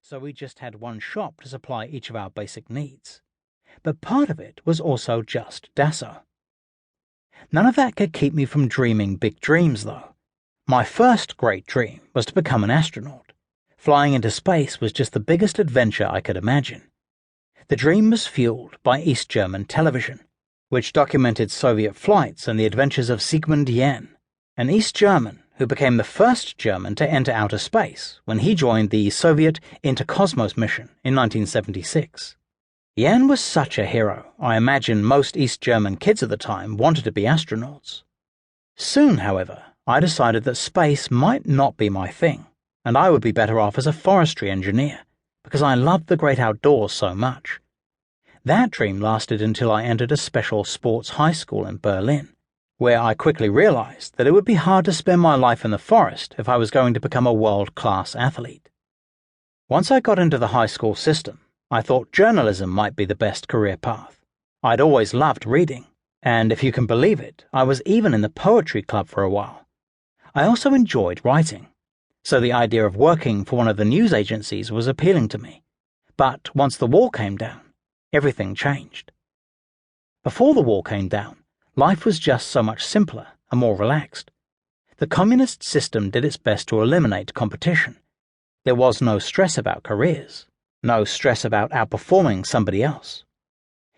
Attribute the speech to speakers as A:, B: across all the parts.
A: so we just had one shop to supply each of our basic needs. But part of it was also just Dasso. None of that could keep me from dreaming big dreams, though. My first great dream was to become an astronaut. Flying into space was just the biggest adventure I could imagine. The dream was fueled by East German television, which documented Soviet flights and the adventures of Sigmund Jähn, an East German who became the first German to enter outer space when he joined the Soviet Interkosmos mission in 1976. Jähn was such a hero, I imagine most East German kids at the time wanted to be astronauts. Soon, however, I decided that space might not be my thing, and I would be better off as a forestry engineer, because I loved the great outdoors so much. That dream lasted until I entered a special sports high school in Berlin, where I quickly realized that it would be hard to spend my life in the forest if I was going to become a world-class athlete. Once I got into the high school system, I thought journalism might be the best career path. I'd always loved reading, and if you can believe it, I was even in the poetry club for a while. I also enjoyed writing, so the idea of working for one of the news agencies was appealing to me. But once the wall came down, everything changed. Before the wall came down, life was just so much simpler and more relaxed. The communist system did its best to eliminate competition. There was no stress about careers, no stress about outperforming somebody else.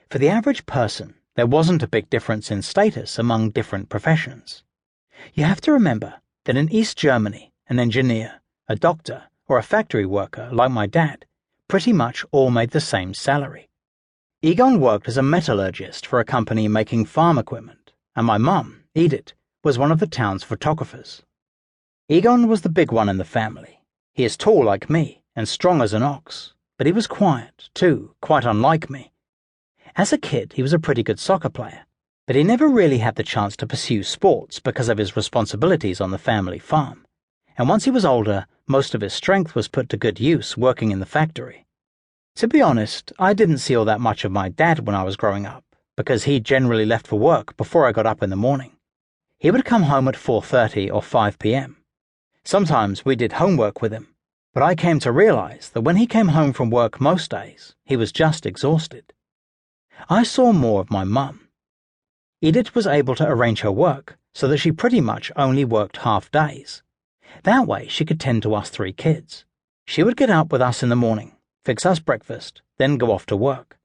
A: For the average person, there wasn't a big difference in status among different professions. You have to remember that in East Germany, an engineer, a doctor, or a factory worker like my dad pretty much all made the same salary. Egon worked as a metallurgist for a company making farm equipment, and my mum, Edith, was one of the town's photographers. Egon was the big one in the family. He is tall like me and strong as an ox, but he was quiet, too, quite unlike me. As a kid, he was a pretty good soccer player, but he never really had the chance to pursue sports because of his responsibilities on the family farm. And once he was older, most of his strength was put to good use working in the factory. To be honest, I didn't see all that much of my dad when I was growing up, because he generally left for work before I got up in the morning. He would come home at 4:30 or 5 p.m. Sometimes we did homework with him, but I came to realize that when he came home from work most days, he was just exhausted. I saw more of my mum. Edith was able to arrange her work so that she pretty much only worked half days. That way she could tend to us 3 kids. She would get up with us in the morning, fix us breakfast, then go off to work.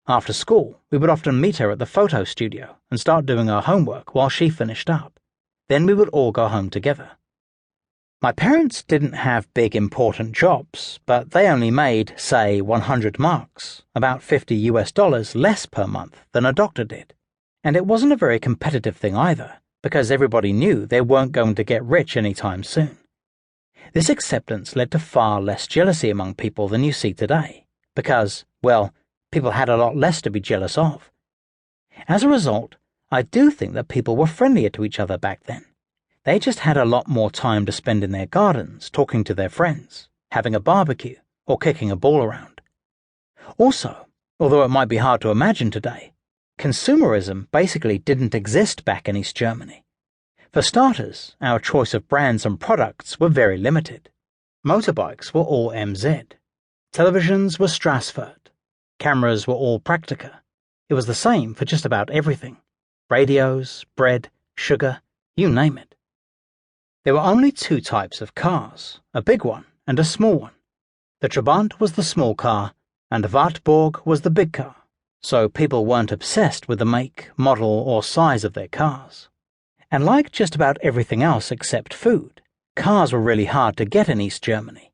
A: After school, we would often meet her at the photo studio and start doing our homework while she finished up. Then we would all go home together. My parents didn't have big important jobs, but they only made, say, 100 marks, about $50 less per month than a doctor did. And it wasn't a very competitive thing either, because everybody knew they weren't going to get rich anytime soon. This acceptance led to far less jealousy among people than you see today, because, well, people had a lot less to be jealous of. As a result, I do think that people were friendlier to each other back then. They just had a lot more time to spend in their gardens, talking to their friends, having a barbecue, or kicking a ball around. Also, although it might be hard to imagine today, consumerism basically didn't exist back in East Germany. For starters, our choice of brands and products were very limited. Motorbikes were all MZ. Televisions were Strasford. Cameras were all Praktica. It was the same for just about everything. Radios, bread, sugar, you name it. There were only 2 types of cars, a big one and a small one. The Trabant was the small car, and the Wartburg was the big car, so people weren't obsessed with the make, model, or size of their cars. And like just about everything else except food, cars were really hard to get in East Germany.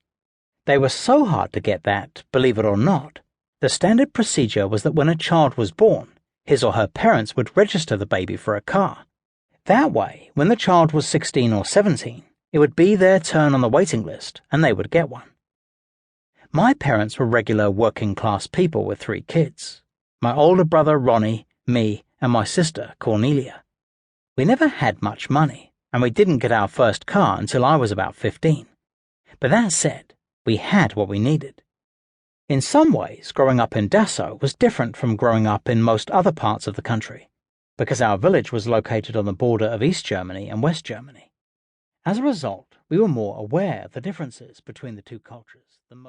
A: They were so hard to get that, believe it or not, the standard procedure was that when a child was born, his or her parents would register the baby for a car. That way, when the child was 16 or 17, it would be their turn on the waiting list and they would get one. My parents were regular working-class people with 3 kids. My older brother Ronnie, me, and my sister Cornelia. We never had much money, and we didn't get our first car until I was about 15. But that said, we had what we needed. In some ways, growing up in Dasso was different from growing up in most other parts of the country, because our village was located on the border of East Germany and West Germany. As a result, we were more aware of the differences between the 2 cultures than most